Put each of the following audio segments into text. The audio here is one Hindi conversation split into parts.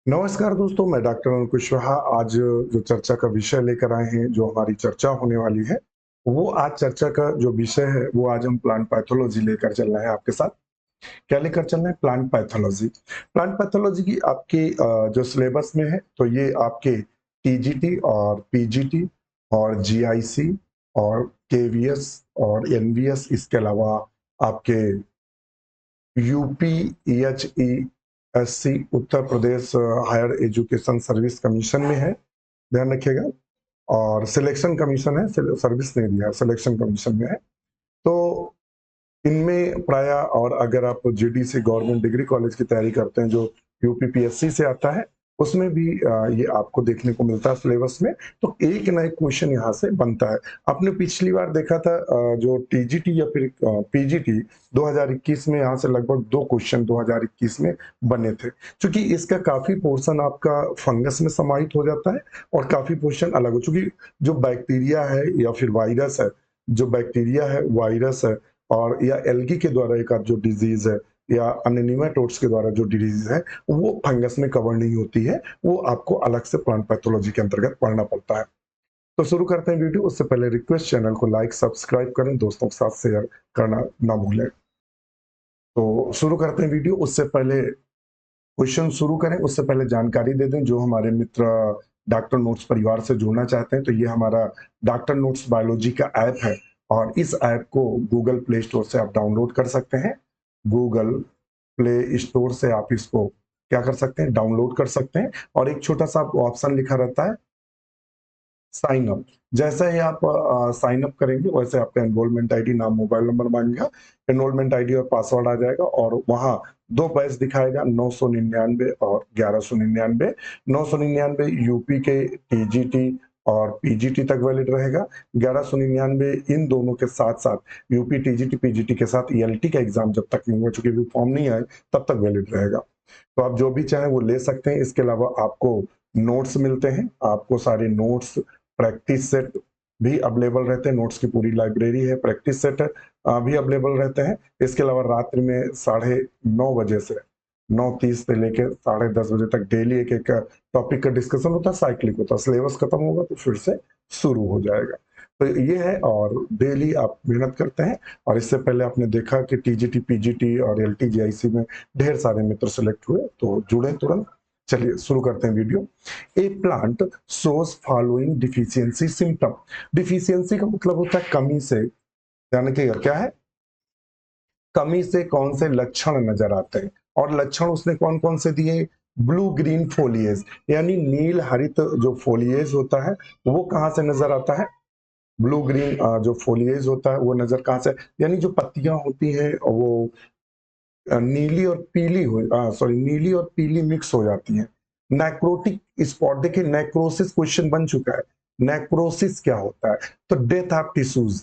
नमस्कार दोस्तों, मैं डॉक्टर अरुण कुशवाहा। आज जो चर्चा का विषय लेकर आए हैं, जो हमारी चर्चा होने वाली है, वो आज चर्चा का जो विषय है, वो आज हम प्लांट पैथोलॉजी लेकर चल रहे हैं आपके साथ। क्या लेकर चल रहे हैं? Plant pathology. प्लांट पैथोलॉजी की आपकी जो सिलेबस में है, तो ये आपके टीजीटी और पीजीटी और जीआईसी और केवीएस और एनवीएस, इसके अलावा आपके UP, ईएचईएससी, Uttar Pradesh higher education service commission में है, ध्यान रखिएगा। और सिलेक्शन कमीशन है, सर्विस नहीं दिया, सिलेक्शन कमीशन में है। तो इनमें प्राय, और अगर आप जीडीसी गवर्नमेंट डिग्री कॉलेज की तैयारी करते हैं जो यूपीपीएससी से आता है, उसमें भी ये आपको देखने को मिलता है सिलेबस में। तो एक ना एक क्वेश्चन यहाँ से बनता है। आपने पिछली बार देखा था जो टीजीटी या फिर पीजीटी 2021 में, यहाँ से लगभग 2 क्वेश्चन 2021 में बने थे। क्योंकि इसका काफी पोर्शन आपका फंगस में समाहित हो जाता है और काफी पोर्शन अलग हो, चूंकि जो बैक्टीरिया है या फिर वायरस है, जो बैक्टीरिया है, वायरस है, और या एल्गी के द्वारा एक आध जो डिजीज है, या अन्य निमेटोड्स के द्वारा जो डिजीज है, वो फंगस में कवर नहीं होती है। वो आपको अलग से प्लांट पैथोलॉजी के अंतर्गत पढ़ना पड़ता है। तो शुरू करते हैं वीडियो। उससे पहले रिक्वेस्ट, चैनल को लाइक सब्सक्राइब करें, दोस्तों के साथ शेयर करना ना भूलें। तो शुरू करते हैं वीडियो। उससे पहले क्वेश्चन शुरू करें, उससे पहले जानकारी दे दें, जो हमारे मित्र डॉक्टर नोट्स परिवार से जुड़ना चाहते हैं, तो ये हमारा डॉक्टर नोट्स बायोलॉजी का ऐप है। और इस ऐप को गूगल प्ले स्टोर से आप डाउनलोड कर सकते हैं। गूगल प्ले स्टोर से आप इसको क्या कर सकते हैं? डाउनलोड कर सकते हैं। और एक छोटा सा ऑप्शन लिखा रहता है साइन अप। जैसे ही आप साइन अप करेंगे, वैसे आपका एनरोलमेंट आईडी, नाम, मोबाइल नंबर मांगेगा, एनरोलमेंट आईडी और पासवर्ड आ जाएगा, और वहां 2 बैच दिखाएगा, 999 और 1199। 999 यूपी के टीजीटी और पीजीटी तक वैलिड रहेगा। 1199 इन दोनों के साथ साथ यूपी टीजीटी पीजीटी के साथ ईएलटी का एग्जाम जब तक नहीं हो, चुकी भी फॉर्म नहीं आए, तब तक वैलिड रहेगा। तो आप जो भी चाहें वो ले सकते हैं। इसके अलावा आपको नोट्स मिलते हैं, आपको सारे नोट्स, प्रैक्टिस सेट भी अवेलेबल रहते हैं। नोट्स की पूरी लाइब्रेरी है, प्रैक्टिस सेट भी अवेलेबल रहते हैं। इसके अलावा रात्रि में 9:30 बजे से 9:30 से लेकर 10:30 बजे तक डेली एक एक टॉपिक का डिस्कशन होता है, साइक्लिक होता है। सिलेबस खत्म होगा तो फिर से शुरू हो जाएगा। तो ये है, और डेली आप मेहनत करते हैं। और इससे पहले आपने देखा कि टीजीटी पीजीटी और एलटी जीआईसी में ढेर सारे मित्र सेलेक्ट हुए, तो जुड़े तुरंत। चलिए शुरू करते हैं video. A plant shows following deficiency symptom. Deficiency का मतलब होता है कमी से, ध्यान रखिएगा क्या है, कमी से कौन से लक्षण नजर आते हैं। और लक्षण उसने कौन कौन से दिए? ब्लू ग्रीन फोलिएज, यानी नील हरित जो फोलिएज होता है, वो कहां से नजर आता है? ब्लू ग्रीन जो फोलिएज होता है वो नजर कहां से, यानी जो पत्तियां होती हैं वो नीली और पीली हो, सॉरी, नीली और पीली मिक्स हो जाती हैं। नेक्रोटिक स्पॉट, देखिए नेक्रोसिस क्वेश्चन बन चुका है। नेक्रोसिस क्या होता है? तो death of tissues,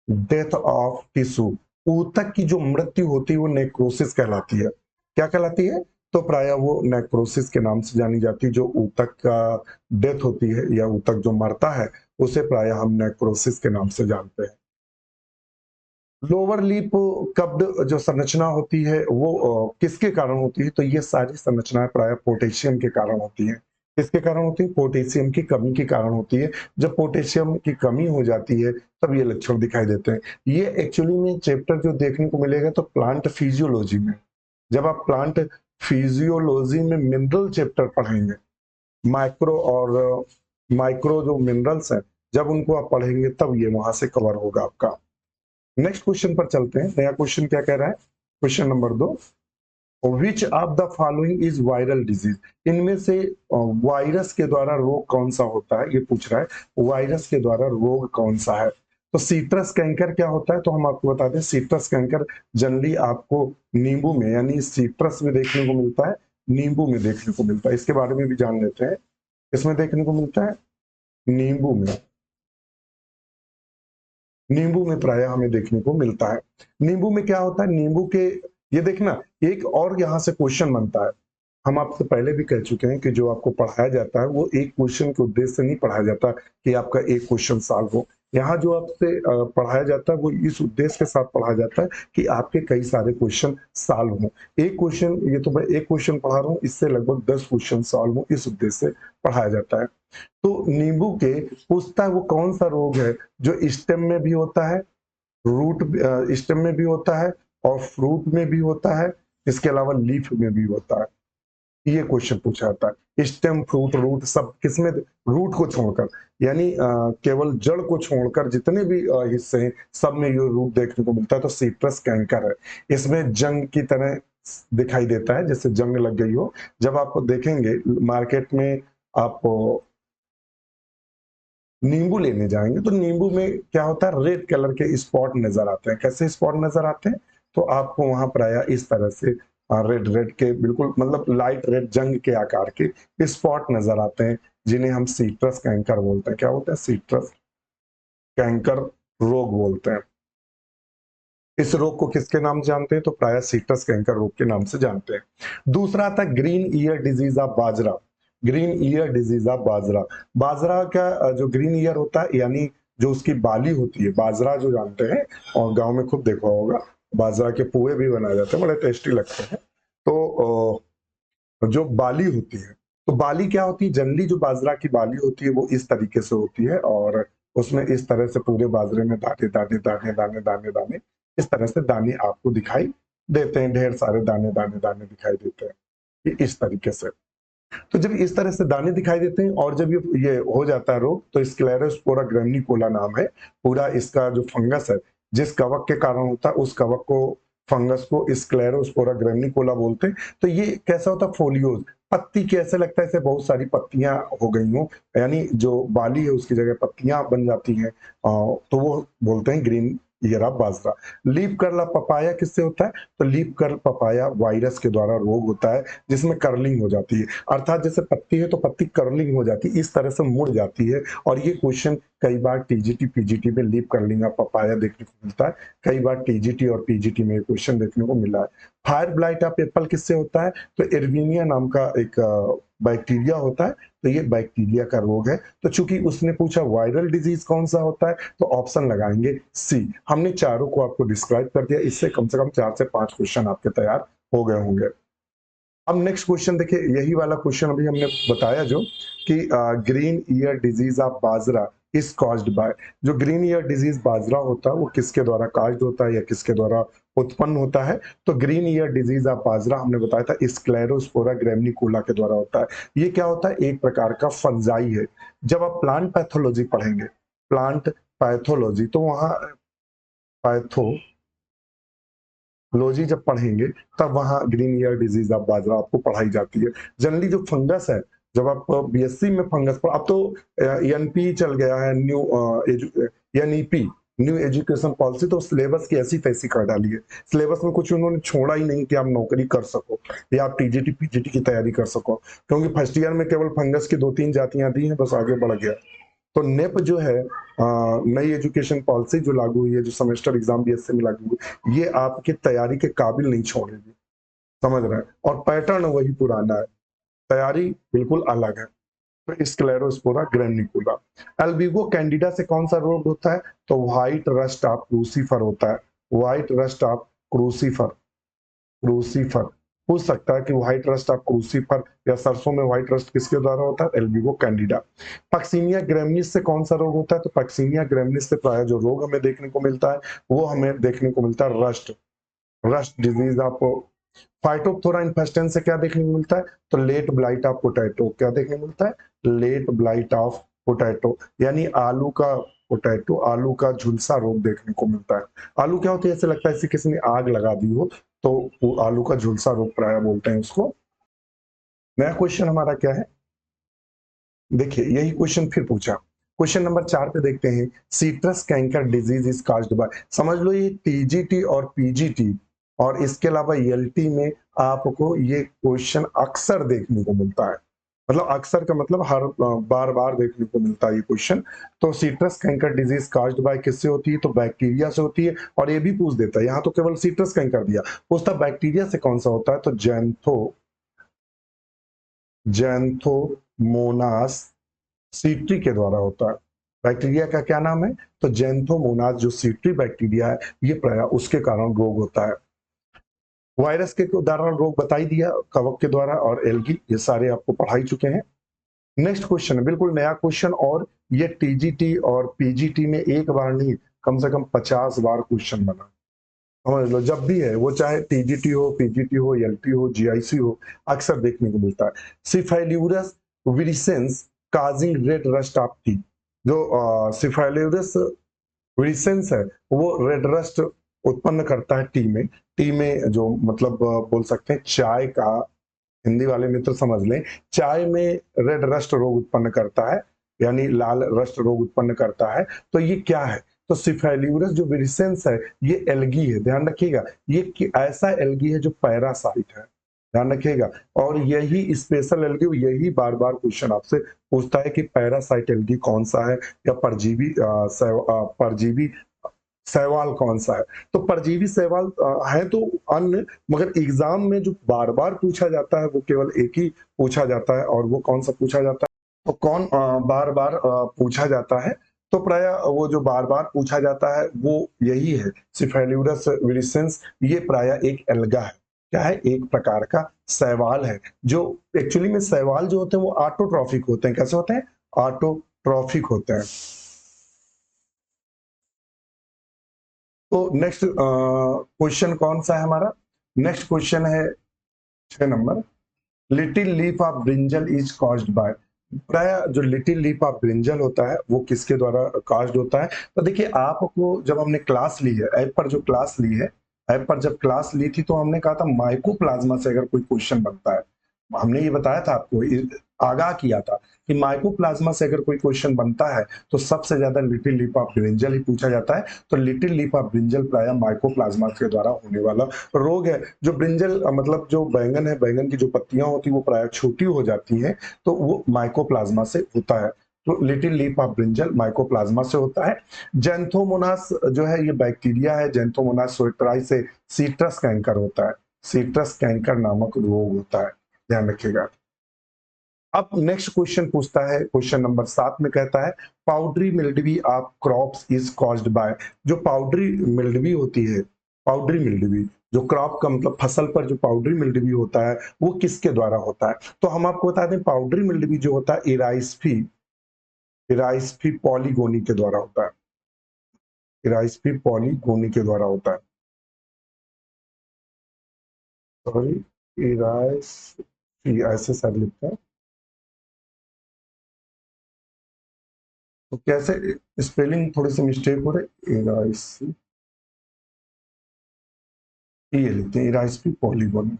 death of tissue, ऊतक की जो मृत्यु होती है वो नेक्रोसिस कहलाती है। क्या कहलाती है? तो प्राय वो नेक्रोसिस के नाम से जानी जाती है। जो ऊतक का डेथ होती है या ऊतक जो मरता है, उसे प्राय हम नेक्रोसिस के नाम से जानते हैं। लोअर लिप कप्ड जो संरचना होती है वो किसके कारण होती है? तो ये सारी संरचनाएं प्राय पोटेशियम के कारण होती हैं। किसके कारण होती है? पोटेशियम की कमी के कारण होती है। जब पोटेशियम की कमी हो जाती है, तब ये लक्षण दिखाई देते हैं। ये एक्चुअली में चैप्टर जो देखने को मिलेगा तो प्लांट फिजियोलॉजी में, जब आप प्लांट फिजियोलॉजी में मिनरल चैप्टर पढ़ेंगे, माइक्रो और माइक्रो जो मिनरल्स हैं, जब उनको आप पढ़ेंगे तब ये वहां से कवर होगा आपका। नेक्स्ट क्वेश्चन पर चलते हैं। नया क्वेश्चन क्या कह रहा है? Question number 2, which of the following is viral disease. इनमें से वायरस के द्वारा रोग कौन सा होता है, ये पूछ रहा है। वायरस के द्वारा रोग कौन सा है? तो सीट्रस कैंकर क्या होता है? तो हम आपको बता दें, सीट्रस कैंकर जनरली आपको नींबू में, यानी सीट्रस में देखने को मिलता है, नींबू में देखने को मिलता है। इसके बारे में भी जान लेते हैं। इसमें देखने को मिलता है नींबू में, नींबू में प्राय हमें देखने को मिलता है। नींबू में क्या होता है? नींबू के, ये देखना, एक और यहां से क्वेश्चन बनता है। हम आपसे पहले भी कह चुके हैं कि जो आपको पढ़ाया जाता है वो एक क्वेश्चन के उद्देश्य से नहीं पढ़ाया जाता कि आपका एक क्वेश्चन सॉल्व हो। यहाँ जो आपसे पढ़ाया जाता है वो इस उद्देश्य के साथ पढ़ाया जाता है कि आपके कई सारे क्वेश्चन सॉल्व हों। एक क्वेश्चन, ये तो मैं एक क्वेश्चन पढ़ा रहा हूँ, इससे लगभग 10 क्वेश्चन सॉल्व हों, इस उद्देश्य से पढ़ाया जाता है। तो नींबू के पूछता है वो कौन सा रोग है जो स्टेम में भी होता है, रूट स्टेम में भी होता है और फ्रूट में भी होता है, इसके अलावा लीफ में भी होता है। ये क्वेश्चन पूछा जाता है। स्टेम, फ्रूट, रूट सब किसमें, रूट को छोड़कर, यानी केवल जड़ को छोड़कर जितने भी हिस्से हैं सब में ये रूट देखने को मिलता है। तो सिट्रस कैंकर है, इसमें जंग की तरह दिखाई देता है, जैसे जंग लग गई हो। जब आप देखेंगे मार्केट में, आप नींबू लेने जाएंगे तो नींबू में क्या होता है, रेड कलर के स्पॉट नजर आते हैं। कैसे स्पॉट नजर आते हैं, तो आपको वहां पर आया इस तरह से रेड रेड के, बिल्कुल मतलब लाइट रेड जंग के आकार के स्पॉट नजर आते हैं, जिन्हें हम सिट्रस कैंकर बोलते हैं। क्या बोलते हैं, सिट्रस कैंकर रोग बोलते हैं। इस रोग को किसके नाम से जानते हैं, तो प्राय सिट्रस कैंकर रोग के नाम से जानते हैं। दूसरा आता है green ear disease of bajra. Green ear disease of bajra, बाजरा का जो ग्रीन ईयर होता है, यानी जो उसकी बाली होती है, बाजरा जो जानते हैं और गांव में खूब देखा होगा, बाजरा के पोहे भी बनाए जाते हैं, बड़े टेस्टी लगते हैं। तो जो बाली होती है, तो बाली क्या होती है, जनरली जो बाजरा की बाली होती है वो इस तरीके से होती है और उसमें इस तरह से पूरे बाजरे में दाने दाने दाने दाने दाने दाने, इस तरह से दाने आपको दिखाई देते हैं, ढेर सारे दाने दाने दाने दिखाई देते हैं, ये इस तरीके से। तो जब इस तरह से दाने दिखाई देते हैं और जब ये हो जाता है रोग, तो स्क्लेरोस्पोरा ग्रेमिनिकोला नाम है पूरा इसका जो फंगस है, जिस कवक के कारण होता है उस कवक को, फंगस को स्क्लेरोस्पोरा ग्रेमिनिकोला बोलते हैं। तो ये कैसा होता है, फोलियोज, पत्ती के ऐसे लगता है जैसे बहुत सारी पत्तियां हो गई हो, यानी जो बाली है उसकी जगह पत्तियां बन जाती हैं, तो वो बोलते हैं green ear of bajra. Leaf curl papaya किससे होता है, तो लीफ कर्ल पपाया वायरस के द्वारा रोग होता है, जिसमें कर्लिंग हो जाती है, अर्थात जैसे पत्ती है तो पत्ती कर्लिंग हो जाती है, इस तरह से मुड़ जाती है। और ये क्वेश्चन कई बार टीजीटी पीजीटी में लीफ कर्लिंग ऑफ पपाया देखने को मिलता है, कई बार टीजीटी और पीजीटी में क्वेश्चन देखने को मिला है। फायर ब्लाइट ऑफ एप्पल किससे होता है, तो एर्विनिया नाम का एक बैक्टीरिया होता है, तो ये बैक्टीरिया का रोग है। तो चूंकि उसने पूछा वायरल डिजीज कौन सा होता है, तो ऑप्शन लगाएंगे सी। हमने चारों को आपको डिस्क्राइब कर दिया, इससे कम से कम 4 से 5 क्वेश्चन आपके तैयार हो गए होंगे। अब नेक्स्ट क्वेश्चन देखिए, यही वाला क्वेश्चन अभी हमने बताया जो कि green ear disease of bajra is caused by, जो ग्रीन ईयर डिजीज बाजरा होता है वो किसके द्वारा काज्ड होता है या किसके द्वारा उत्पन्न होता है, तो ग्रीन ईयर डिजीज ऑफ बाजरा हमने बताया था स्क्लेरोस्पोरा ग्रेमिनिकोला के द्वारा होता है। ये क्या होता है, एक प्रकार का फंजाई है। जब आप प्लांट पैथोलॉजी पढ़ेंगे, प्लांट पैथोलॉजी, तो वहां पैथो लॉजी जब पढ़ेंगे तब वहां ग्रीन ईयर डिजीज ऑफ बाजरा आपको पढ़ाई जाती है। जनरली जो फंगस है, जब आप बीएससी में फंगस पढ़, अब तो एनपी चल गया है, new NEP, new education policy, तो सिलेबस की ऐसी तैसी कर डाली है, सिलेबस में कुछ उन्होंने छोड़ा ही नहीं कि आप नौकरी कर सको या आप टीजीटी पीजीटी की तैयारी कर सको, क्योंकि फर्स्ट ईयर में केवल फंगस की 2-3 जातियां दी हैं, बस आगे बढ़ गया। तो नेप जो है, नई एजुकेशन पॉलिसी जो लागू हुई है, जो सेमेस्टर एग्जाम बीएससी में लागू हुई, ये आपकी तैयारी के काबिल नहीं छोड़ेगी, समझ रहे हैं, और पैटर्न वही पुराना है, तैयारी बिल्कुल अलग है। तो स्क्लेरोस्पोरा ग्रेनिकुला। एल्बिगो कैंडिडा से कौन सा रोग होता है, तो व्हाइट रस्ट ऑफ क्रूसीफर होता है, white rust of crucifer, crucifer पूछ सकता है कि व्हाइट रस्ट ऑफ क्रूसीफर या सरसों में व्हाइट रस्ट किसके द्वारा होता है, एल्बिगो कैंडिडा। पक्सीनिया ग्रेमिनिस से कौन सा रोग होता है, तो पक्सीनिया ग्रेमिनिस से प्राय जो रोग हमें देखने को मिलता है वो हमें देखने को मिलता है rust, rust disease of. Phytophthora infestans से क्या देखने को मिलता है, तो लेट ब्लाइट ऑफ पोटैटो, क्या देखने को मिलता है, लेट ब्लाइट ऑफ पोटैटो, यानी आलू का, पोटैटो आलू का झुलसा रोग देखने को मिलता है। आलू क्या होती है, ऐसे लगता है जैसे किसी ने आग लगा दी हो, तो वो आलू का झुलसा रोग प्राय बोलते हैं उसको। नया क्वेश्चन हमारा क्या है, देखिए यही क्वेश्चन फिर पूछा, क्वेश्चन नंबर 4 पे देखते हैं, citrus canker disease is caused by. समझ लो ये टीजीटी और पीजीटी और इसके अलावा एलटी में आपको ये क्वेश्चन अक्सर देखने को मिलता है, मतलब अक्सर का मतलब हर बार बार देखने को मिलता है ये क्वेश्चन। तो citrus canker disease caused by किससे होती है, तो बैक्टीरिया से होती है, और ये भी पूछ देता है, यहाँ तो केवल सिट्रस कैंकर दिया, पूछता बैक्टीरिया से कौन सा होता है, तो जैंथोमोनास सीटी के द्वारा होता है, बैक्टीरिया का क्या नाम है? तो ज़ैंथोमोनास जो सीटरी बैक्टीरिया है, ये प्राय उसके कारण रोग होता है। वायरस के उदाहरण रोग बता ही दिया कवक के द्वारा, और एल्गी, ये सारे आपको पढ़ा ही चुके हैं। नेक्स्ट क्वेश्चन है बिल्कुल नया क्वेश्चन, और ये टीजीटी और पीजीटी में एक बार नहीं, कम से कम 50 बार क्वेश्चन बना। समझ लो, जब भी है वो, चाहे टीजीटी हो, पीजीटी हो, एलटी हो, जीआईसी हो, अक्सर देखने को मिलता है। Cephaleuros virescens causing red rust of tea. जो सिफाइल्यूरस विरिसेंस है, वो रेड रस्ट उत्पन्न करता है टी में जो मतलब बोल सकते हैं चाय का, हिंदी वाले मित्र समझ लें, चाय में रेड रस्ट रोग उत्पन्न करता है, यानी लाल रस्ट रोग उत्पन्न करता है। तो ये क्या है? तो सिफेल्यूरस जो विरिसेंस है, ये एल्गी है, ध्यान रखिएगा। ये ऐसा एल्गी है जो पैरासाइट है, ध्यान रखिएगा। और यही स्पेशल एल्गी, यही बार बार क्वेश्चन आपसे पूछता है कि पैरासाइट एल्गी कौन सा है, या परजीवी शैवाल कौन सा है। तो परजीवी शैवाल है तो अन्य, मगर एग्जाम में जो बार बार पूछा जाता है वो केवल एक ही पूछा जाता है, और वो कौन सा पूछा जाता है? तो कौन बार बार पूछा जाता है? तो प्राय वो जो बार बार पूछा जाता है वो यही है, सिफेल्यूरस विरिसेंस। ये प्राय एक एल्गा है, क्या है? एक प्रकार का शैवाल है। जो एक्चुअली में शैवाल जो होते हैं वो ऑटोट्रॉफिक होते हैं। कैसे होते हैं? ऑटोट्रॉफिक होते हैं। तो नेक्स्ट क्वेश्चन कौन सा है हमारा? नेक्स्ट क्वेश्चन है 6 number. Little leaf of brinjal is caused bye. प्राय जो लिटिल लीफ ऑफ ब्रिंजल होता है वो किसके द्वारा कॉज्ड होता है? तो देखिए, आपको जब हमने क्लास ली है, ऐप पर जो क्लास ली है, ऐप पर जब क्लास ली थी तो हमने कहा था माइकोप्लाज्मा से अगर कोई क्वेश्चन बनता है, हमने ये बताया था आपको, आगाह किया था कि माइकोप्लाज्मा से अगर कोई क्वेश्चन बनता है तो सबसे ज्यादा लिटिल लीफ ऑफ ब्रिंजल ही पूछा जाता है। तो लिटिल लीफ ऑफ ब्रिंजल प्राय माइकोप्लाज्मा के द्वारा होने वाला रोग है। जो ब्रिंजल मतलब जो बैंगन है, बैंगन की जो पत्तियां होती है वो प्राय छोटी हो जाती हैं, तो वो माइकोप्लाज्मा से होता है। तो little leaf of brinjal mycoplasma से होता है। जैंथोमोनास जो है ये बैक्टीरिया है, जैंथोमोनास सोएटराई से सीट्रस कैंकर होता है, सीट्रस कैंकर नामक रोग होता है, ध्यान रखिएगा। अब नेक्स्ट क्वेश्चन पूछता है, क्वेश्चन नंबर 7 में कहता है powdery mildew of crops is caused by. जो पाउडरी मिल्डवी होती है, पाउडरी मिल्डवी, जो क्रॉप का मतलब फसल पर जो पाउडरी मिल्डवी होता है वो किसके द्वारा होता है? तो हम आपको बता दें, पाउडरी मिल्डवी जो होता है इराइस्फी, इराइस्फी पॉलीगोनी के द्वारा होता है, इराइस्फी पॉलीगोनी के द्वारा होता है। सॉरी, इराइस्फी ऐसे शायद लिखता है, तो कैसे स्पेलिंग थोड़ी सी मिस्टेक हो रही है। ये लिखते हैं इराइस्पी पॉलीगोनी,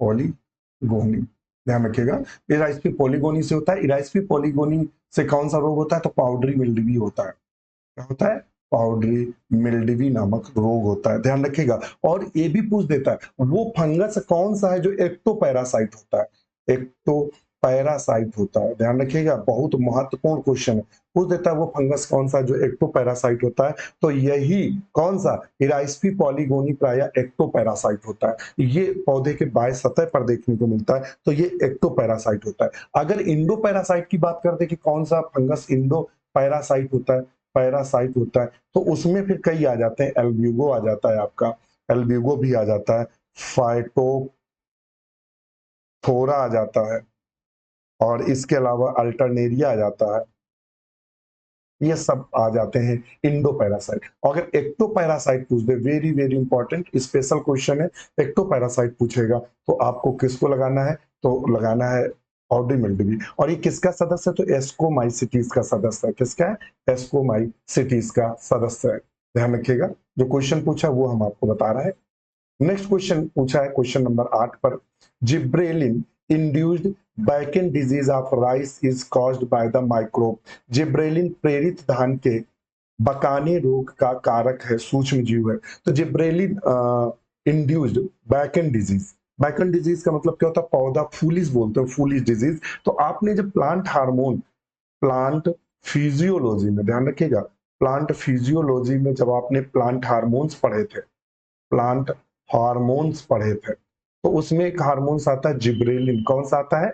पॉलीगोनी, ध्यान रखिएगा। इराइस्पी पॉलीगोनी से होता है। इराइस्पी पॉलीगोनी से कौन सा रोग होता है? तो पाउडरी मिल्ड्यू होता है। क्या होता है? पाउडरी मिल्ड्यू नामक रोग होता है, ध्यान रखिएगा। और ये भी पूछ देता है वो फंगस कौन सा है जो एक्टोपैरासाइट होता है, एक्टो पैरासाइट होता है, ध्यान रखिएगा, बहुत महत्वपूर्ण क्वेश्चन है। पूछ देता है वो फंगस कौन सा जो एक्टोपैरासाइट होता है, तो यही कौन सा, इराइस्पी पॉलीगोनी प्राय एक्टोपैरासाइट होता है। ये पौधे के बाह्य सतह पर देखने को मिलता है, तो ये एक्टोपैरासाइट होता है। अगर इंडोपैरासाइट की बात करते हैं कि कौन सा फंगस इंडो पैरासाइट होता है, पैरासाइट होता है, तो उसमें फिर कई आ जाते हैं। एल्ब्यूगो आ जाता है आपका, एल्ब्यूगो भी आ जाता है, फाइटोथोरा आ जाता है, और इसके अलावा अल्टरनेरिया आ जाता है। ये सब आ जाते हैं इंडो पैरासाइट। अगर एक्टो पैरासाइट पूछ दे, very very important special question है, एक्टो पैरासाइट पूछेगा तो आपको किसको लगाना है? तो लगाना है ऑर्डिमिल्डवी। और ये किसका सदस्य है? तो एस्कोमाइसिटीज का सदस्य है। किसका है? एस्कोमाइसिटीज का सदस्य है, ध्यान रखिएगा। जो क्वेश्चन पूछा वो हम आपको बता रहे हैं। नेक्स्ट क्वेश्चन पूछा है क्वेश्चन नंबर 8 पर, gibberellin induced bakanae disease of rice is caused by the microbe. Gibberellin प्रेरित धान के बकाने रोग का कारक है, सूक्ष्म जीव है। तो gibberellin induced bakanae disease, bakanae disease का मतलब क्या होता है? पौधा फूलिस बोलते हैं, फूलिस डिजीज। तो आपने जब प्लांट हार्मोन, प्लांट फिजियोलॉजी में, ध्यान रखिएगा, प्लांट फिजियोलॉजी में जब आपने प्लांट हार्मोन्स पढ़े थे, प्लांट हार्मोन्स पढ़े थे, तो उसमें एक हार्मोन्स आता है जिब्रेलिन। कौन सा आता है?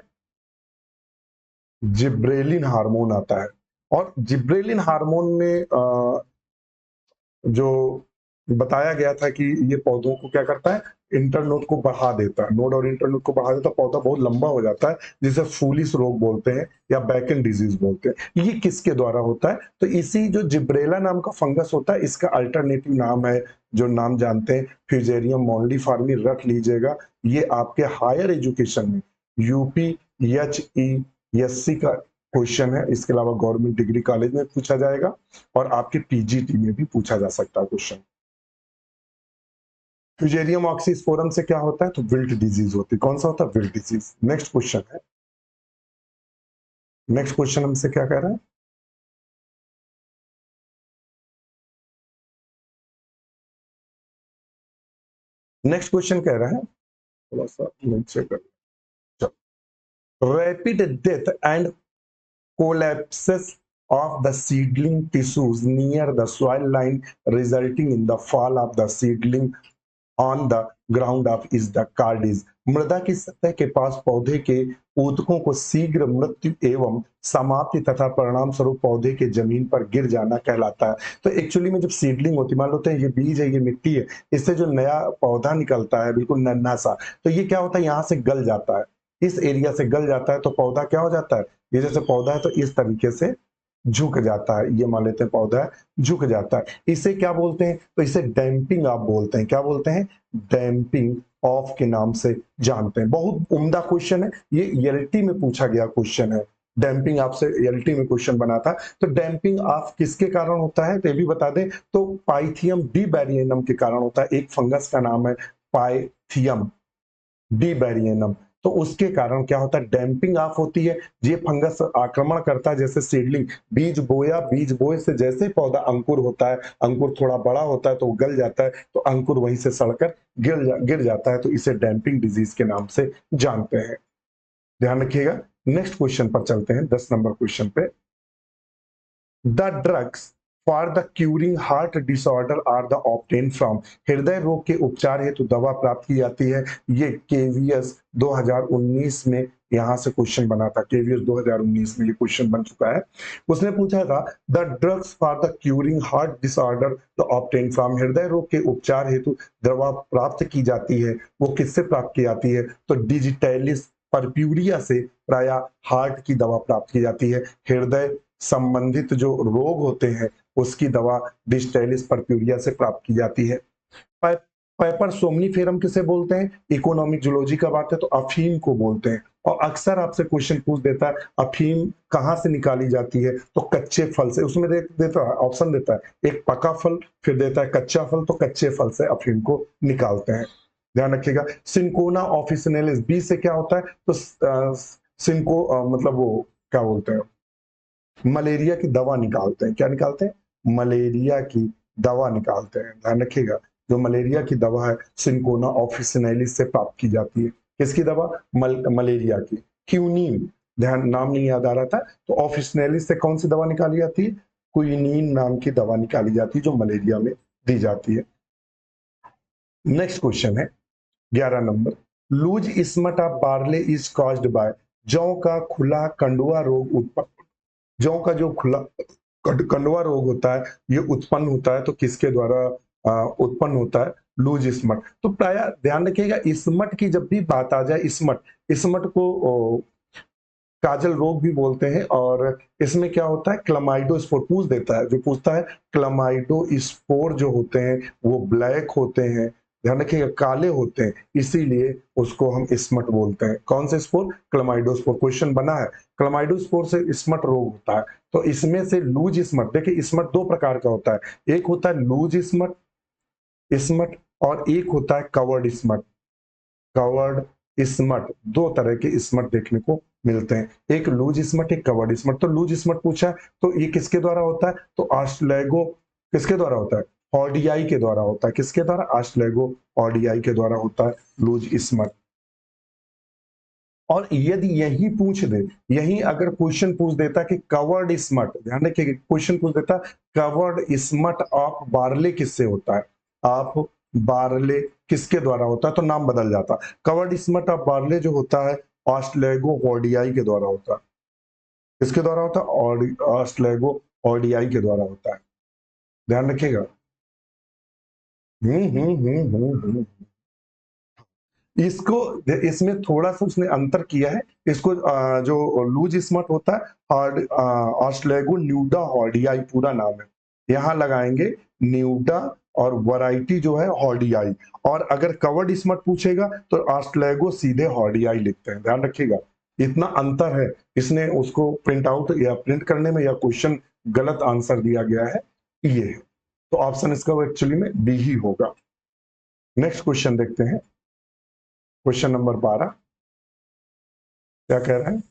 जिब्रेलिन हार्मोन आता है। और जिब्रेलिन हार्मोन में जो बताया गया था कि ये पौधों को क्या करता है, इंटरनोड को बढ़ा देता है, नोड और इंटरनोड को बढ़ा देता है, पौधा बहुत लंबा हो जाता है, जिसे फूलिश रोग बोलते हैं या बैकन डिजीज बोलते हैं। ये किसके द्वारा होता है? तो इसी जो जिब्रेला नाम का फंगस होता है, इसका अल्टरनेटिव नाम है, जो नाम जानते हैं, फ्यूजेरियम मॉन्डिफार्मी, रख लीजिएगा। ये आपके हायर एजुकेशन में यूपीएचईएससी का क्वेश्चन है, इसके अलावा गवर्नमेंट डिग्री कॉलेज में पूछा जाएगा और आपके पीजीटी में भी पूछा जा सकता है क्वेश्चन। फ्यूजेरियम ऑक्सीस्पोरम से क्या होता है? तो विल्ट डिजीज होती है। कौन सा होता है? Wilt disease. नेक्स्ट क्वेश्चन है, नेक्स्ट क्वेश्चन हमसे क्या कह रहा है? नेक्स्ट क्वेश्चन कह रहा है, थोड़ा सा नीचे कर, rapid death and collapses of the seedling tissues near the soil line resulting in the fall of the seedling on the ground of is the कार्डिज। मृदा की सतह के पास पौधे के ऊतकों को शीघ्र मृत्यु एवं समाप्ति तथा परिणाम स्वरूप पौधे के जमीन पर गिर जाना कहलाता है। तो एक्चुअली में जब सीडलिंग होती है, मान लो ये बीज है, ये मिट्टी है, इससे जो नया पौधा निकलता है बिल्कुल नन्हा सा, तो ये क्या होता है, यहाँ से गल जाता है, इस एरिया से गल जाता है, तो पौधा क्या हो जाता है, ये जैसे पौधा है तो इस तरीके से झुक जाता है, ये मान लेते हैं पौधा है, झुक जाता है। इसे क्या बोलते हैं? तो इसे डैम्पिंग आप बोलते हैं। क्या बोलते हैं? डैम्पिंग ऑफ के नाम से जानते हैं। बहुत उम्दा क्वेश्चन है, ये एलटी में पूछा गया क्वेश्चन है। डैम्पिंग आपसे एलटी में क्वेश्चन बना था। तो डैम्पिंग ऑफ किसके कारण होता है, तो ये भी बता दें, तो पाइथियम डिबेरियनम के कारण होता है। एक फंगस का नाम है पाइथियम डिबेरियनम, तो उसके कारण क्या होता है, डैम्पिंग ऑफ होती है। ये फंगस आक्रमण करता है, जैसे सीडलिंग, बीज बोया, बीज बोए से जैसे ही पौधा अंकुर होता है, अंकुर थोड़ा बड़ा होता है तो गल जाता है, तो अंकुर वहीं से सड़कर गिर जाता है, तो इसे डैम्पिंग डिजीज के नाम से जानते हैं। ध्यान रखिएगा। नेक्स्ट क्वेश्चन पर चलते हैं, 10 नंबर क्वेश्चन पे। The drugs for the curing heart disorder are the obtain from. हृदय रोग के उपचार हेतु दवा प्राप्त की जाती है। ये केवीएस 2019 में यहां से क्वेश्चन बना था, केवीएस 2019 में ये क्वेश्चन बन चुका है। उसने पूछा था, the drugs for the curing heart disorder the obtain from, हृदय रोग के उपचार हेतु दवा प्राप्त की जाती है, वो किससे प्राप्त की जाती है? तो डिजिटैलिस परप्यूरिया से प्राय हार्ट की दवा प्राप्त की जाती है। हृदय संबंधित जो रोग होते हैं उसकी दवा डिजिटैलिस परप्यूरिया से प्राप्त की जाती है। पेपर सोमनीफेरम किसे बोलते हैं? इकोनॉमिक जूलॉजी का बात है तो अफीम को बोलते हैं। और अक्सर आपसे क्वेश्चन पूछ देता है, अफीम कहाँ से निकाली जाती है? तो कच्चे फल से। उसमें देता है, ऑप्शन देता है, एक पका फल, फिर देता है कच्चा फल, तो कच्चे फल से अफीम को निकालते हैं। ध्यान रखिएगा। सिंकोना ऑफिसिनेलिस, बी से क्या होता है? तो सिंको मतलब वो क्या बोलते हैं, मलेरिया की दवा निकालते हैं। क्या निकालते हैं? मलेरिया की दवा निकालते हैं। ध्यान रखिएगा, जो मलेरिया की दवा है सिंकोना ऑफिसिनेलिस से प्राप्त की जाती है। किसकी दवा? मलेरिया की। क्यूनीन, ध्यान नाम नहीं याद आ रहा था, तो ऑफिसिनेलिस से कौन सी दवा निकाली जाती है? क्विनीन नाम की दवा निकाली जाती है, जो मलेरिया में दी जाती है। नेक्स्ट क्वेश्चन है 11 number. Loose smut of barley is caused by, जौ का खुला कंडुआ रोग उत्पन्न, जौ का जो खुला कंडुआ रोग होता है ये उत्पन्न होता है, तो किसके द्वारा उत्पन्न होता है? Loose smut. तो प्राय ध्यान रखिएगा, स्मट की जब भी बात आ जाए, स्मट, स्मट को काजल रोग भी बोलते हैं। और इसमें क्या होता है, क्लमाइडोस्पोर पूछ देता है, जो पूछता है क्लमाइडोस्पोर जो होते हैं वो ब्लैक होते हैं, ध्यान रखिएगा, काले होते हैं, इसीलिए उसको हम स्मट बोलते हैं। कौन से स्पोर? क्लमाइडोस्पोर। क्वेश्चन बना है, क्लमाइडोस्पोर से स्मट रोग होता है। तो इसमें से लूज स्मट, देखिए स्मट दो प्रकार का होता है, एक होता है लूज स्मट स्मट और एक होता है कवर्ड स्मट। कवर्ड स्मट, दो तरह के स्मट देखने को मिलते हैं, एक लूज स्मट, एक कवर्ड स्मट। तो लूज स्मट पूछा है, तो ये किसके द्वारा होता है? तो ऑस्ट्लेगो किसके द्वारा होता है? ऑडियाई के द्वारा होता है। किसके द्वारा? ऑस्ट्लेगो ऑडियाई के द्वारा होता है लूज स्मट। और यदि यही पूछ दे, यही अगर क्वेश्चन पूछ देता कि कवर्ड स्मट, ध्यान रखिए क्वेश्चन पूछ देता कवर्ड स्मट ऑफ बार्ले किससे होता है, आप बार्ले किसके द्वारा होता है, तो नाम बदल जाता। कवर्ड स्मट ऑफ बार्ले जो होता है ऑस्ट्लेगो हॉर्डियाई के द्वारा होता है। किसके द्वारा होता है? ऑस्ट्रेगो ऑडियाई के द्वारा होता है, ध्यान रखिएगा। हम्म। इसको इसमें थोड़ा सा उसने अंतर किया है। इसको जो लूज स्मट होता है और ऑस्ट्रेगो न्यूडा हॉर्डियाई पूरा नाम है, यहाँ लगाएंगे न्यूडा, और वैरायटी जो है हॉर्डियाई। और अगर कवर्ड स्मट पूछेगा तो ऑस्ट्रेगो सीधे हॉर्डियाई लिखते हैं, ध्यान रखिएगा। इतना अंतर है, इसने उसको प्रिंट आउट या प्रिंट करने में या क्वेश्चन गलत आंसर दिया गया है, ये है। तो ऑप्शन इसका एक्चुअली में बी ही होगा। नेक्स्ट क्वेश्चन देखते हैं, क्वेश्चन नंबर 12 क्या कह रहा है?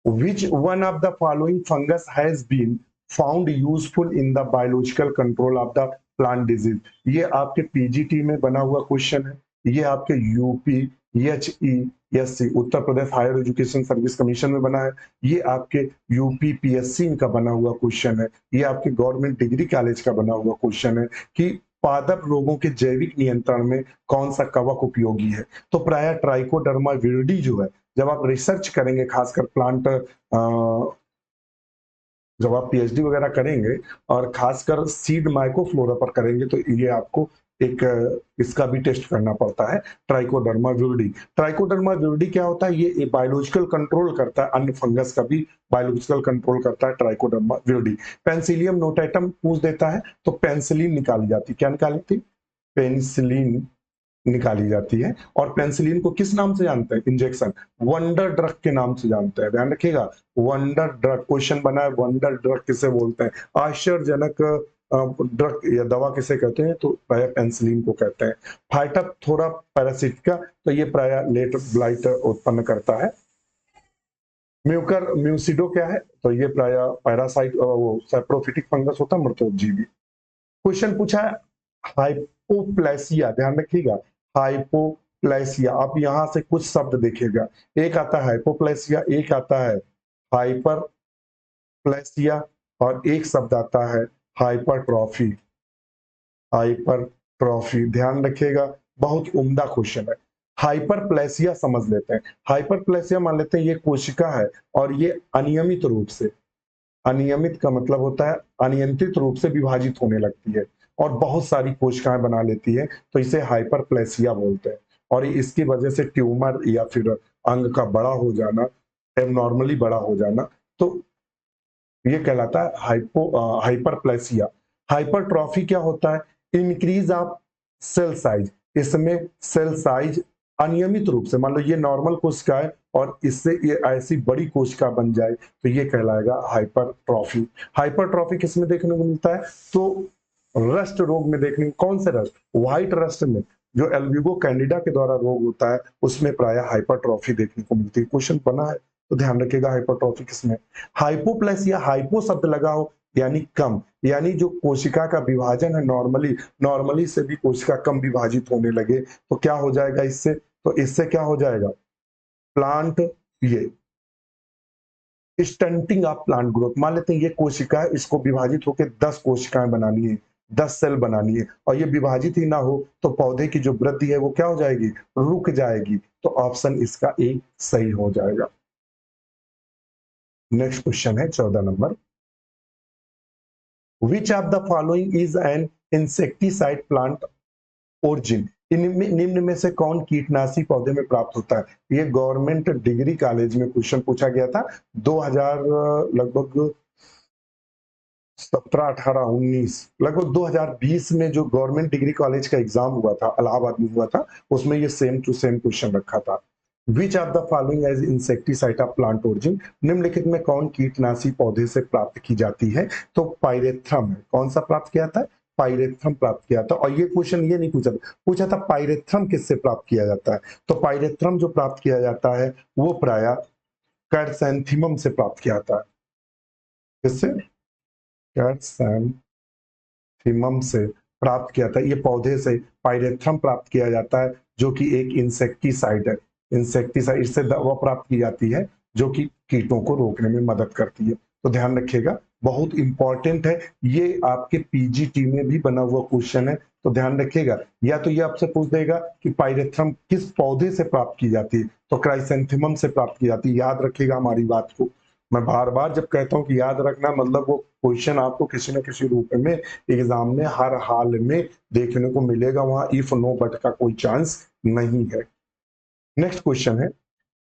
Which one of the following fungus has been found useful in the biological control of the plant disease? ये आपके पीजीटी में बना हुआ क्वेश्चन है, ये आपके UP एचईएससी Uttar Pradesh higher education service commission में बना है, ये आपके यूपी पीएससी का बना हुआ क्वेश्चन है, ये आपके गवर्नमेंट डिग्री कॉलेज का बना हुआ क्वेश्चन है कि पादप रोगों के जैविक नियंत्रण में कौन सा कवक उपयोगी है। तो प्राय ट्राइकोडर्मा विरिडी जो है, जब आप रिसर्च करेंगे खासकर प्लांट, जब आप पीएचडी वगैरह करेंगे और खासकर सीड माइक्रोफ्लोरा पर करेंगे तो ये आपको एक इसका भी टेस्ट करना पड़ता है, ट्राइकोडर्मा विरिडी। ट्राइकोडर्मा विरिडी क्या होता है? ये बायोलॉजिकल कंट्रोल करता है, अन्य फंगस का भी बायोलॉजिकल कंट्रोल करता है ट्राइकोडर्मा विरिडी। पेंसिलियम नोटाटम पूछ देता है तो पेंसिलिन निकाली जाती, क्या निकाली थी? पेनिसिलिन निकाली जाती है। और पेंसिलिन को किस नाम से जानते हैं? इंजेक्शन, वंडर ड्रग के नाम से जानते हैं, ध्यान रखिएगा। वंडर ड्रग क्वेश्चन बना है, वंडर ड्रग किसे बोलते हैं? आश्चर्यजनक ड्रग या दवा किसे कहते हैं? तो प्राय पेंसिलिन को कहते हैं। फाइटोप्थोरा पैरासिटिका, तो ये प्राय लेट ब्लाइट उत्पन्न करता है। म्यूकर म्यूसिडो क्या है? तो ये प्राय पैरासाइट, वो सैप्रोफिटिक फंगस होता है, मृतोपजीवी। क्वेश्चन पूछा है हाइपोप्लेसिया, ध्यान रखिएगा, हाइपोप्लेसिया। आप यहां से कुछ शब्द देखिएगा, एक आता है हाइपोप्लेसिया, एक आता है हाइपरप्लेसिया, और एक शब्द आता है हाइपरट्रॉफी। हाइपरट्रॉफी, ध्यान रखिएगा, बहुत उम्दा क्वेश्चन है। हाइपरप्लेसिया समझ लेते हैं। हाइपरप्लेसिया मान लेते हैं ये कोशिका है और ये अनियमित रूप से, अनियमित का मतलब होता है अनियंत्रित रूप से विभाजित होने लगती है और बहुत सारी कोशिकाएं बना लेती है, तो इसे हाइपरप्लेसिया बोलते हैं। और इसकी वजह से ट्यूमर या फिर अंग का बड़ा हो जाना, एबनॉर्मली बड़ा हो जाना, तो ये कहलाता है हाइपरप्लेसिया। हाइपरट्रॉफी क्या होता है? इंक्रीज ऑफ सेल साइज, इसमें सेल साइज अनियमित रूप से, मान लो ये नॉर्मल कोशिका है और इससे ये ऐसी बड़ी कोशिका बन जाए तो ये कहलाएगा हाइपरट्रॉफी। हाइपरट्रॉफी किस में देखने को मिलता है? तो रस्ट रोग में देखने को। कौन से रस्ट? व्हाइट रस्ट में, जो एल्ब्यूगो कैंडिडा के द्वारा रोग होता है उसमें प्राय हाइपरट्रॉफी देखने को मिलती है। क्वेश्चन बना है तो ध्यान रखिएगा हाइपरट्रॉफी किसमें। हाइपोप्लेसिया, हाइपो शब्द लगा हो यानी कम, यानी जो कोशिका का विभाजन है नॉर्मली से भी कोशिका कम विभाजित होने लगे तो क्या हो जाएगा इससे? तो इससे क्या हो जाएगा? प्लांट, ये स्टंटिंग ऑफ प्लांट ग्रोथ। मान लेते हैं ये कोशिका है, इसको विभाजित होकर 10 कोशिकाएं बनानी है, 10 सेल बनानी है, और ये विभाजित ही ना हो तो पौधे की जो वृद्धि है वो क्या हो जाएगी? रुक जाएगी। तो ऑप्शन इसका ए सही हो जाएगा। नेक्स्ट क्वेश्चन है 14 number, which of the following is an insecticide plant origin? निम्न में से कौन कीटनाशी पौधे में प्राप्त होता है? ये गवर्नमेंट डिग्री कॉलेज में क्वेश्चन पूछा गया था 2000 लगभग 17, 18, 19, लगभग 2020 में जो गवर्नमेंट डिग्री कॉलेज का एग्जाम हुआ था, इलाहाबाद में हुआ था, उसमें ये सेम टू सेम क्वेश्चन रखा था। Which of the following as insecticide of plant origin? निम्नलिखित में कौन कीटनाशी पौधे से प्राप्त की जाती है? तो पायरेथ्रम है। कौन सा प्राप्त किया था? पायरेथ्रम प्राप्त किया था। और ये क्वेश्चन ये नहीं पूछा था पायरेथ्रम किससे प्राप्त किया जाता है। तो पायरेथ्रम जो प्राप्त किया जाता है वो प्राय कैरसैंथिमम से प्राप्त किया जाता है। किससे? कैरसैंथिमम से प्राप्त किया था। ये पौधे से पायरेथ्रम प्राप्त किया जाता है जो कि एक इंसेक्टिसाइड है। इंसेक्टिसाइड से दवा प्राप्त की जाती है जो कि कीटों को रोकने में मदद करती है। तो ध्यान रखिएगा, बहुत इंपॉर्टेंट है ये, आपके पीजीटी में भी बना हुआ क्वेश्चन है, तो ध्यान रखिएगा, या तो ये आपसे पूछ देगा कि पाइरेथ्रम किस पौधे से प्राप्त की जाती है, तो क्राइसेंथेमम से प्राप्त की जाती है। याद रखिएगा हमारी बात को, मैं बार बार जब कहता हूँ कि याद रखना, मतलब वो क्वेश्चन आपको किसी न किसी रूप में एग्जाम में हर हाल में देखने को मिलेगा, वहां इफ नो बट का कोई चांस नहीं है। नेक्स्ट क्वेश्चन है,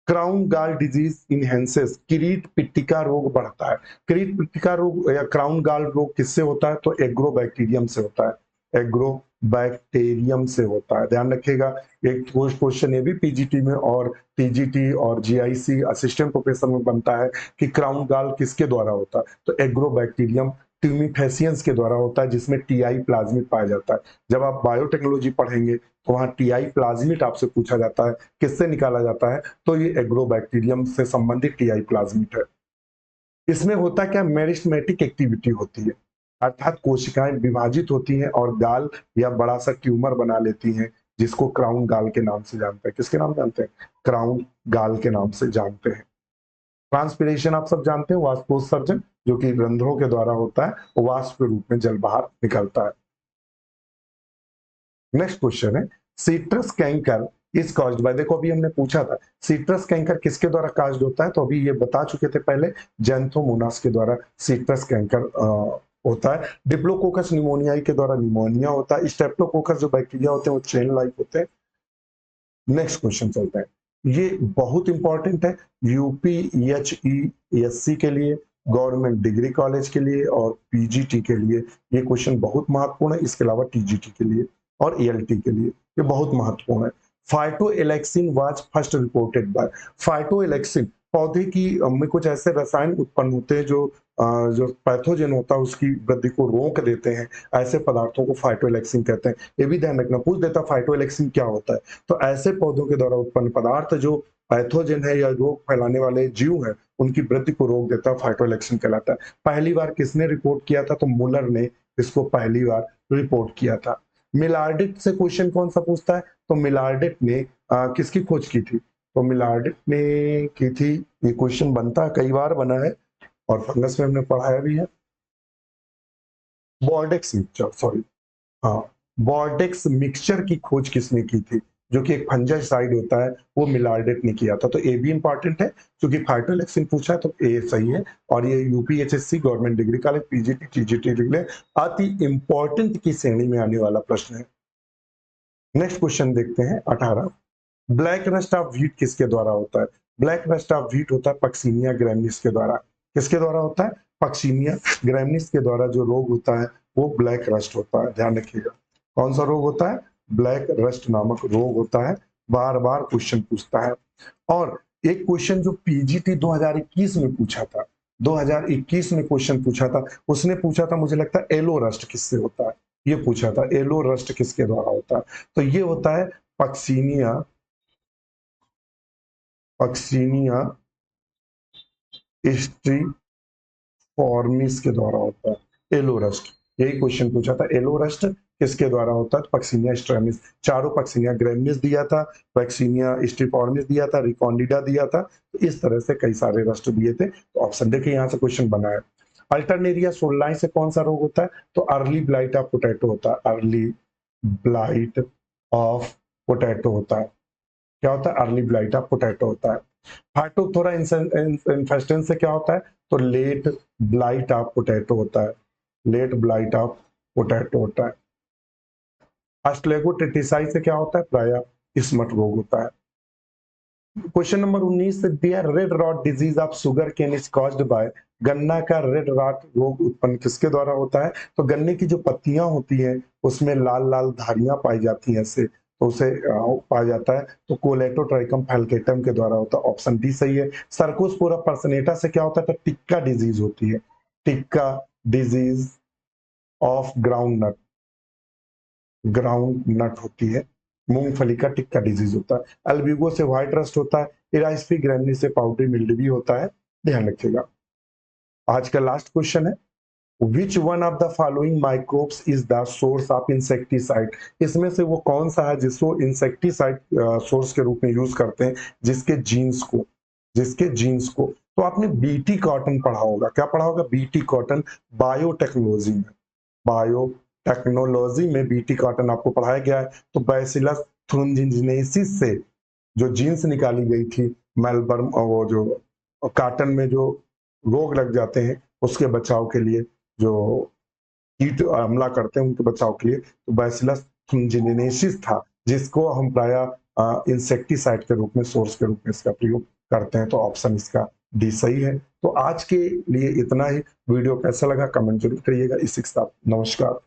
क्राउन गाल डिजीज इनहेंसेस, किरीट पिट्टिका रोग बढ़ता है। किरीट पिट्टिका रोग या क्राउन गाल रोग किससे होता है, तो एग्रोबैक्टीरियम से होता है, एग्रोबैक्टीरियम से होता है, ध्यान रखिएगा। एक क्वेश्चन ये भी पीजीटी में और टीजीटी और जीआईसी असिस्टेंट प्रोफेसर में बनता है कि क्राउन गाल किसके द्वारा होता है, तो एग्रोबैक्टीरियम ट्यूमिफेसियंस के द्वारा होता है, जिसमें टीआई प्लाज्मिड पाया जाता है। जब आप बायोटेक्नोलॉजी पढ़ेंगे तो वहां टीआई प्लाज्मिड आपसे पूछा जाता है, किससे निकाला जाता है, तो ये एग्रोबैक्टीरियम से संबंधित टीआई प्लाज्मिड है। इसमें होता क्या, मेरिस्टेमेटिक एक्टिविटी होती है, अर्थात कोशिकाएं विभाजित होती हैं और गाल या बड़ा सा ट्यूमर बना लेती हैं, जिसको क्राउन गाल के नाम से जानते हैं। किसके नाम जानते हैं, क्राउन गाल के नाम से जानते हैं। ट्रांसपिरेशन आप सब जानते हैं, वाष्पोत्सर्जन, जो कि रंध्रों के द्वारा होता है, वाष्प के रूप में जल बाहर निकलता है। नेक्स्ट क्वेश्चन है, citrus canker is caused bye, देखो अभी हमने पूछा था सिट्रस कैंकर किसके द्वारा काज्ड होता है, तो अभी ये बता चुके थे पहले, जैंथोमोनास के द्वारा सिट्रस कैंकर होता है। डिप्लोकोकस निमोनियाई के द्वारा निमोनिया होता है। स्टेप्टोकोकस जो बैक्टीरिया होते हैं वो चेन लाइक होते हैं। नेक्स्ट क्वेश्चन चलते हैं, ये बहुत इंपॉर्टेंट है यूपीएचईएससी के लिए, गवर्नमेंट डिग्री कॉलेज के लिए और पीजीटी के लिए। ये क्वेश्चन बहुत महत्वपूर्ण है, इसके अलावा टीजीटी के लिए और एएलटी के लिए ये बहुत महत्वपूर्ण है। फाइटोएलेक्सिन वाज फर्स्ट रिपोर्टेड बाय, फाइटोएलेक्सिन पौधे की में कुछ ऐसे रसायन उत्पन्न होते हैं जो पैथोजन होता है उसकी वृद्धि को रोक देते हैं, ऐसे पदार्थों को फाइटोएलेक्सिन कहते हैं। ये भी ध्यान रखना, पूछ देता फाइटोएलेक्सिन क्या होता है, तो ऐसे पौधों के द्वारा उत्पन्न पदार्थ जो पैथोजन है या रोग फैलाने वाले जीव है, उनकी वृद्धि को रोक देता है, फाइटोएलेक्सिन कहलाता है। पहली बार किसने रिपोर्ट किया था, तो मुलर ने इसको पहली बार रिपोर्ट किया था। मिलार्डिट से क्वेश्चन कौन सा पूछता है, तो मिलार्डिट ने किसकी खोज की थी, तो मिलार्डिट ने की थी, ये क्वेश्चन बनता है, कई बार बना है और फंगस में हमने पढ़ाया भी है। बॉर्डेक्स मिक्सचर, सॉरी, हाँ, बॉर्डेक्स मिक्सचर की खोज किसने की थी, जो कि एक फंजाइसाइड होता है, वो मिलार्डेट ने किया था। तो ए भी इंपॉर्टेंट है, क्योंकि फाइटोलेक्सिन पूछा है तो ए सही है। और ये UPHSC government degree college PGT TGT के लिए अति इंपॉर्टेंट की श्रेणी में आने वाला प्रश्न है। नेक्स्ट क्वेश्चन देखते हैं 18, ब्लैक रस्ट ऑफ व्हीट किसके द्वारा होता है, ब्लैक रस्ट ऑफ व्हीट होता है पक्सिनिया ग्रैमिनिस के द्वारा। किसके द्वारा होता है, पक्सिनिया ग्रैमिनिस के द्वारा जो रोग होता है वो ब्लैक रस्ट होता है, ध्यान रखिएगा। कौन सा रोग होता है, ब्लैक रस्ट नामक रोग होता है, बार बार क्वेश्चन पूछता है। और एक क्वेश्चन जो पीजीटी 2021 में पूछा था, 2021 में क्वेश्चन पूछा था, उसने पूछा था, मुझे लगता है एलो रस्ट किससे होता है, ये पूछा था, एलो रस्ट किसके द्वारा होता है, तो ये होता है पक्सिनिया, पक्सिनिया स्ट्रीफॉर्मिस के द्वारा होता है एलो रस्ट। यही क्वेश्चन पूछा था, एलो रस्ट किसके द्वारा होता है, पक्सिनिया स्ट्रेमिस। चारों पक्सिनिया ग्रेमिनिस दिया था, पक्सिनिया स्ट्रीफॉर्मिस दिया था, रिकॉन्डिडा दिया था, तो इस तरह से कई सारे रस्ट दिए थे। तो ऑप्शन देखिए यहाँ से क्वेश्चन बना है। अल्टरनेरिया सोलाई से कौन सा रोग होता है, तो अर्ली ब्लाइट ऑफ पोटैटो होता है, अर्ली ब्लाइट ऑफ पोटैटो होता है। क्या होता है, अर्ली ब्लाइट ऑफ पोटैटो होता है। फाइटोप्थोरा इन्फेस्टेंस से क्या होता है, तो लेट ब्लाइट ऑफ पोटैटो होता है, लेट ब्लाइट ऑफ पोटैटो होता है। अस्ट्रेगोटिटिसाई से क्या होता है, प्राय स्मट रोग होता है। क्वेश्चन नंबर 19 से दिया, red rot disease of sugar cane is caused by, गन्ना का रेड रॉट रोग उत्पन्न किसके द्वारा होता है, तो गन्ने की जो पत्तियां होती हैं उसमें लाल लाल धारियां पाई जाती हैं ऐसे, तो उसे पाया जाता है, तो कोलेटोट्राइकम फैल्केटम के द्वारा होता है, ऑप्शन डी सही है। सर्कोस्पोरा पर्सनेटा से क्या होता है, तो टिक्का डिजीज होती है, tikka disease of groundnut, groundnut होती है, मूंगफली का टिक्का डिजीज होता है। अल्बिगो से व्हाइट रस्ट होता है, इराइस्पी ग्रैमिनी से पाउडरी मिल्ड्यू होता है, ध्यान रखिएगा। आज का लास्ट क्वेश्चन है, which one of the following microbes is the source of insecticide, इसमें से वो कौन सा है जिसको इंसेक्टिसाइड सोर्स के रूप में यूज करते हैं, जिसके जीन्स को, जिसके जीन्स को, तो आपने बीटी कॉटन पढ़ा होगा, क्या पढ़ा होगा, बीटी कॉटन बायोटेक्नोलॉजी में, बायो टेक्नोलॉजी में बीटी कॉटन आपको पढ़ाया गया है। तो बैसिलस thuringiensis से जो जीन्स निकाली गई थी मेलबर्न, और वो जो कॉटन में जो रोग लग जाते हैं उसके बचाव के लिए, जो कीट हमला करते हैं उनके बचाव के लिए, तो बैसिलस thuringiensis था, जिसको हम प्राय इंसेक्टिसाइड के रूप में, सोर्स के रूप में इसका प्रयोग करते हैं। तो ऑप्शन इसका डी सही है। तो आज के लिए इतना ही। वीडियो कैसा लगा कमेंट जरूर करिएगा। इसी के साथ नमस्कार।